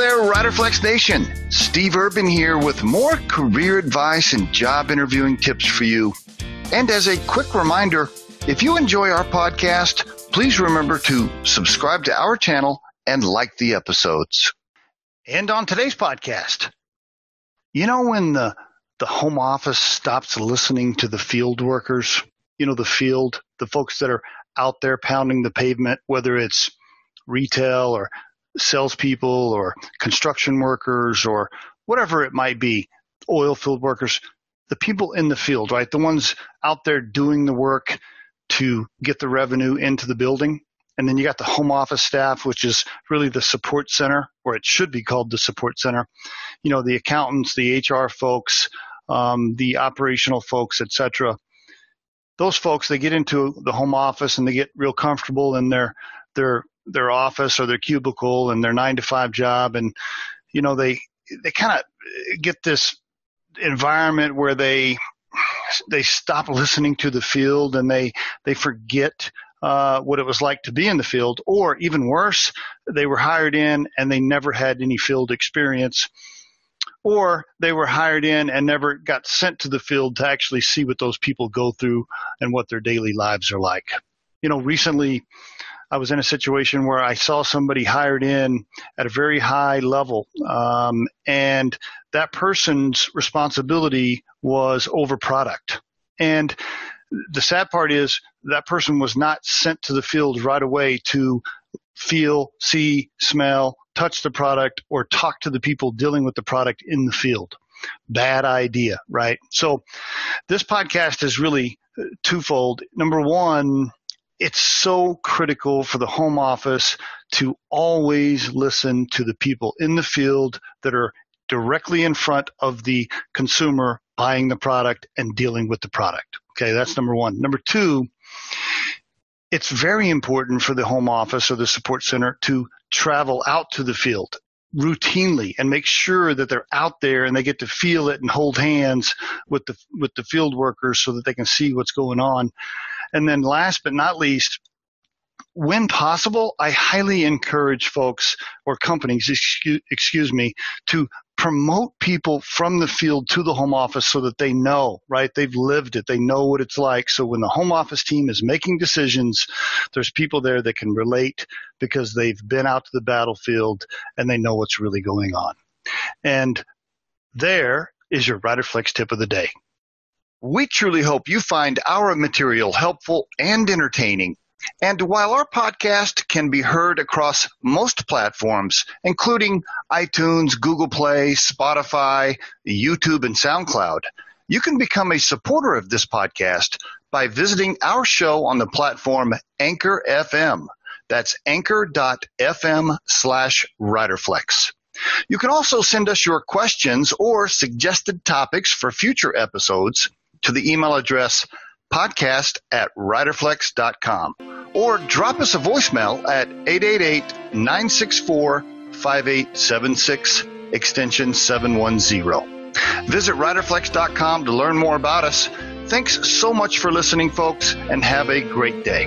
there, Riderflex Nation. Steve Urban here with more career advice and job interviewing tips for you. And as a quick reminder, if you enjoy our podcast, please remember to subscribe to our channel and like the episodes. And on today's podcast, you know when the home office stops listening to the field workers, the field, the folks that are out there pounding the pavement, whether it's retail or salespeople or construction workers or whatever it might be, oil field workers, the people in the field, right? The ones out there doing the work to get the revenue into the building. And then you got the home office staff, which is really the support center, or it should be called the support center. The accountants, the HR folks, the operational folks, etc. Those folks, they get into the home office and they get real comfortable in their office or their cubicle and their 9-to-5 job. And, they kind of get this environment where they stop listening to the field and they forget what it was like to be in the field, or even worse, they were hired in and they never had any field experience, or they were hired in and never got sent to the field to actually see what those people go through and what their daily lives are like. Recently I was in a situation where I saw somebody hired in at a very high level, and that person's responsibility was over product. And the sad part is that person was not sent to the field right away to feel, see, smell, touch the product, or talk to the people dealing with the product in the field. Bad idea, right? So this podcast is really twofold. Number one, it's so critical for the home office to always listen to the people in the field that are directly in front of the consumer buying the product and dealing with the product. Okay, that's number one. Number two, it's very important for the home office or the support center to travel out to the field routinely and make sure that they're out there and they get to feel it and hold hands with the field workers so that they can see what's going on. And then last but not least, when possible, I highly encourage folks or companies, to promote people from the field to the home office so that they know, right? They've lived it. They know what it's like. So when the home office team is making decisions, there's people there that can relate because they've been out to the battlefield and they know what's really going on. And there is your Riderflex tip of the day. We truly hope you find our material helpful and entertaining. And while our podcast can be heard across most platforms, including iTunes, Google Play, Spotify, YouTube, and SoundCloud, you can become a supporter of this podcast by visiting our show on the platform Anchor FM. That's anchor.fm/Riderflex. You can also send us your questions or suggested topics for future episodes to the email address podcast@riderflex.com, or drop us a voicemail at 888-964-5876, extension 710. Visit riderflex.com to learn more about us. Thanks so much for listening, folks, and have a great day.